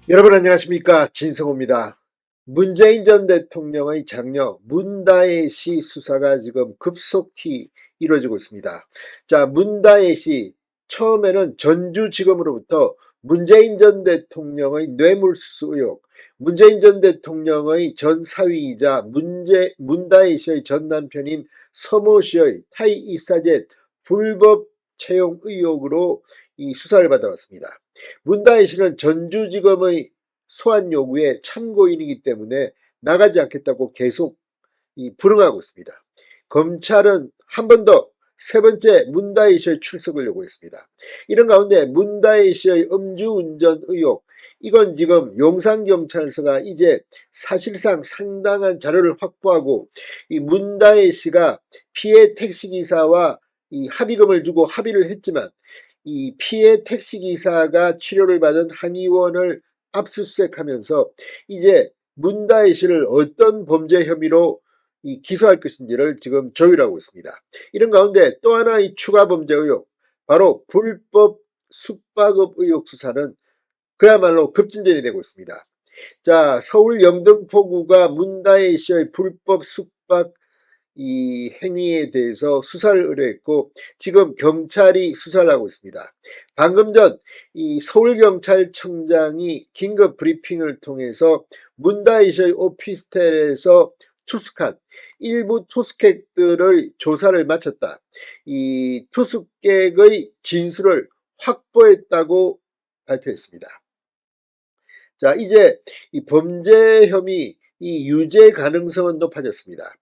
여러분 안녕하십니까, 진성호입니다. 문재인 전 대통령의 장녀 문다혜 씨 수사가 지금 급속히 이루어지고 있습니다. 자, 문다혜 씨 처음에는 전주지검으로부터 문재인 전 대통령의 뇌물수수 의혹, 문재인 전 대통령의 전 사위이자 문다혜 씨의 전 남편인 서모 씨의 타이 이사젯 불법 채용 의혹으로 이 수사를 받아왔습니다. 문다혜 씨는 전주지검의 소환 요구에 참고인이기 때문에 나가지 않겠다고 계속 불응하고 있습니다. 검찰은 한 번 더 세 번째 문다혜 씨의 출석을 요구했습니다. 이런 가운데 문다혜 씨의 음주운전 의혹, 이건 지금 용산경찰서가 이제 사실상 상당한 자료를 확보하고 이 문다혜 씨가 피해 택시기사와 이 합의금을 주고 합의를 했지만 이 피해 택시기사가 치료를 받은 한의원을 압수수색하면서 이제 문다혜 씨를 어떤 범죄 혐의로 기소할 것인지를 지금 조율하고 있습니다. 이런 가운데 또 하나의 추가 범죄 의혹, 바로 불법 숙박업 의혹 수사는 그야말로 급진전이 되고 있습니다. 자, 서울 영등포구가 문다혜 씨의 불법 숙박 이 행위에 대해서 수사를 의뢰했고 지금 경찰이 수사를 하고 있습니다. 방금 전 이 서울경찰청장이 긴급 브리핑을 통해서 문다혜 씨의 오피스텔에서 투숙한 일부 투숙객들의 조사를 마쳤다. 이 투숙객의 진술을 확보했다고 발표했습니다. 자, 이제 이 범죄 혐의 이 유죄 가능성은 높아졌습니다.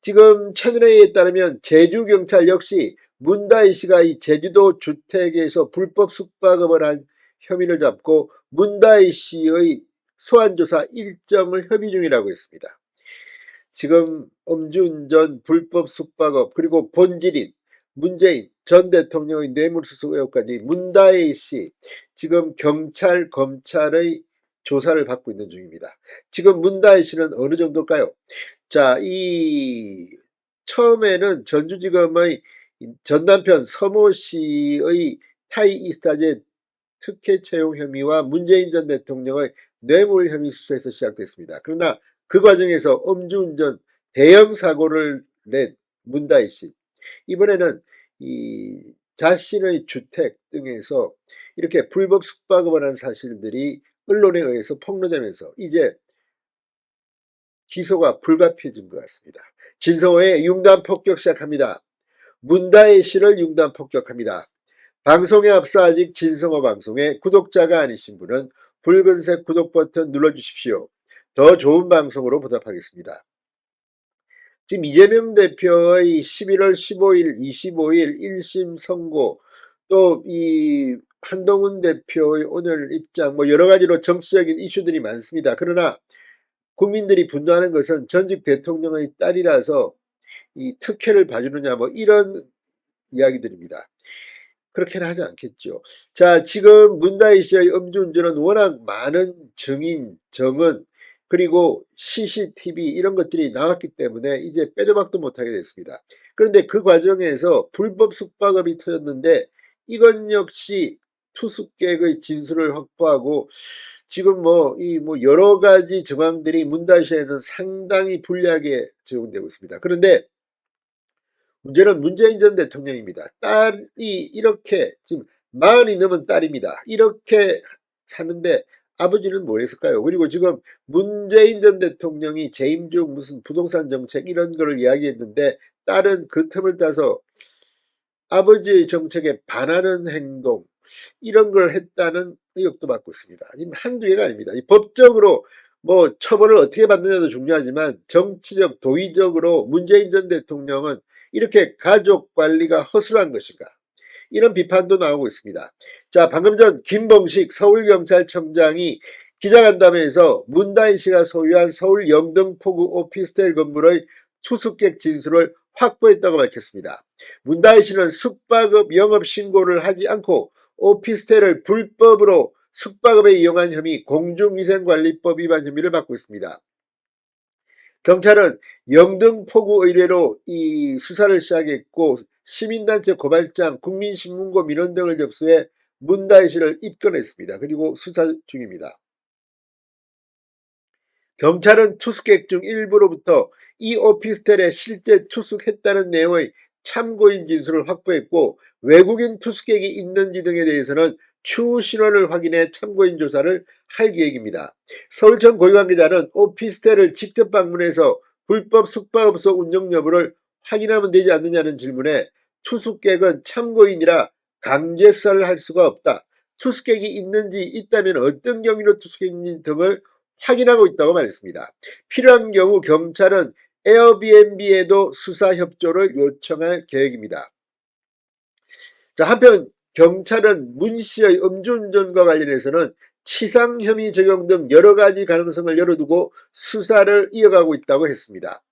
지금 채널A에 따르면 제주경찰 역시 문다혜 씨가 이 제주도 주택에서 불법 숙박업을 한 혐의를 잡고 문다혜 씨의 소환조사 일정을 협의 중이라고 했습니다. 지금 음주운전, 불법 숙박업, 그리고 본질인 문재인 전 대통령의 뇌물수수 의혹까지 문다혜 씨 지금 경찰, 검찰의 조사를 받고 있는 중입니다. 지금 문다혜 씨는 어느 정도일까요? 자, 이 처음에는 전주지검의 전 남편 서모 씨의 타이 이스타제 특혜 채용 혐의와 문재인 전 대통령의 뇌물 혐의 수사에서 시작됐습니다. 그러나 그 과정에서 음주운전 대형 사고를 낸 문다혜 씨, 이번에는 이 자신의 주택 등에서 이렇게 불법 숙박업을 한 사실들이 언론에 의해서 폭로되면서 이제 기소가 불가피해진 것 같습니다. 진성호의 융단 폭격 시작합니다. 문다혜 씨를 융단 폭격합니다. 방송에 앞서 아직 진성호 방송의 구독자가 아니신 분은 붉은색 구독 버튼 눌러주십시오. 더 좋은 방송으로 보답하겠습니다. 지금 이재명 대표의 11월 15일, 25일 1심 선고, 또 이 한동훈 대표의 오늘 입장, 뭐 여러 가지로 정치적인 이슈들이 많습니다. 그러나 국민들이 분노하는 것은 전직 대통령의 딸이라서 이 특혜를 봐주느냐, 뭐 이런 이야기들입니다. 그렇게는 하지 않겠죠. 자, 지금 문다혜 씨의 음주운전은 워낙 많은 증인, 증언, 그리고 CCTV 이런 것들이 나왔기 때문에 이제 빼도 박도 못하게 됐습니다. 그런데 그 과정에서 불법 숙박업이 터졌는데 이건 역시 투숙객의 진술을 확보하고 지금 뭐 여러 가지 정황들이 문다혜 씨에는 상당히 불리하게 적용되고 있습니다. 그런데 문제는 문재인 전 대통령입니다. 딸이 이렇게 지금 40이 넘은 딸입니다. 이렇게 사는데 아버지는 뭘 했을까요? 그리고 지금 문재인 전 대통령이 재임 중 무슨 부동산 정책 이런 거를 이야기했는데 딸은 그 틈을 따서 아버지의 정책에 반하는 행동 이런 걸 했다는 의혹도 받고 있습니다. 지금 한두 개가 아닙니다. 법적으로 뭐 처벌을 어떻게 받느냐도 중요하지만 정치적 도의적으로 문재인 전 대통령은 이렇게 가족 관리가 허술한 것인가, 이런 비판도 나오고 있습니다. 자, 방금 전 김봉식 서울경찰청장이 기자간담회에서 문다혜 씨가 소유한 서울 영등포구 오피스텔 건물의 투숙객 진술을 확보했다고 밝혔습니다. 문다혜 씨는 숙박업 영업 신고를 하지 않고 오피스텔을 불법으로 숙박업에 이용한 혐의, 공중위생관리법 위반 혐의를 받고 있습니다. 경찰은 영등포구 의뢰로 이 수사를 시작했고 시민단체 고발장, 국민신문고 민원 등을 접수해 문다혜 씨를 입건했습니다. 그리고 수사 중입니다. 경찰은 투숙객 중 일부로부터 이 오피스텔에 실제 투숙했다는 내용의 참고인 진술을 확보했고 외국인 투숙객이 있는지 등에 대해서는 추후 신원을 확인해 참고인 조사를 할 계획입니다. 서울청 고위 관계자는 오피스텔을 직접 방문해서 불법 숙박업소 운영 여부를 확인하면 되지 않느냐는 질문에 투숙객은 참고인이라 강제 수사를 할 수가 없다. 투숙객이 있는지 있다면 어떤 경위로 투숙했는지 등을 확인하고 있다고 말했습니다. 필요한 경우 경찰은 에어비앤비에도 수사 협조를 요청할 계획입니다. 자, 한편 경찰은 문 씨의 음주운전과 관련해서는 치상 혐의 적용 등 여러 가지 가능성을 열어두고 수사를 이어가고 있다고 했습니다.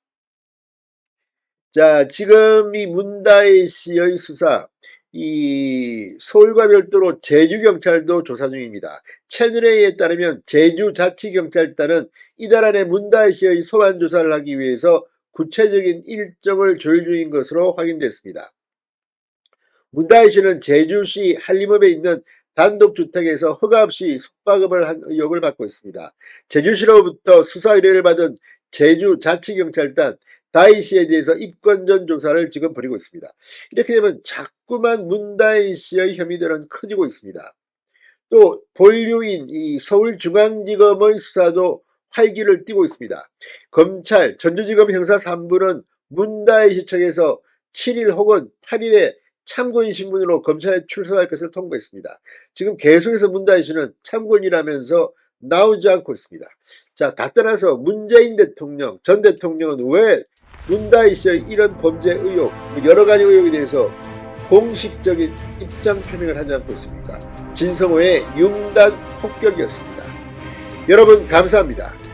자, 지금 이 문다혜 씨의 수사, 이 서울과 별도로 제주경찰도 조사 중입니다. 채널A에 따르면 제주자치경찰단은 이달 안에 문다혜 씨의 소환 조사를 하기 위해서 구체적인 일정을 조율 중인 것으로 확인됐습니다. 문다혜 씨는 제주시 한림읍에 있는 단독주택에서 허가 없이 숙박업을 한 의혹을 받고 있습니다. 제주시로부터 수사 의뢰를 받은 제주자치경찰단 다혜 씨에 대해서 입건전 조사를 지금 벌이고 있습니다. 이렇게 되면 자꾸만 문다혜 씨의 혐의들은 커지고 있습니다. 또 본류인 이 서울중앙지검의 수사도 활기를 띠고 있습니다. 검찰 전주지검 형사 3부는 문다혜 씨 측에서 7일 혹은 8일에 참고인 신분으로 검찰에 출석할 것을 통보했습니다. 지금 계속해서 문다혜 씨는 참고인이라면서 나오지 않고 있습니다. 자, 다 떠나서 문재인 대통령, 전 대통령은 왜 문다혜 씨의 이런 범죄 의혹, 여러 가지 의혹에 대해서 공식적인 입장 표명을 하지 않고 있습니까? 진성호의 융단 폭격이었습니다. 여러분 감사합니다.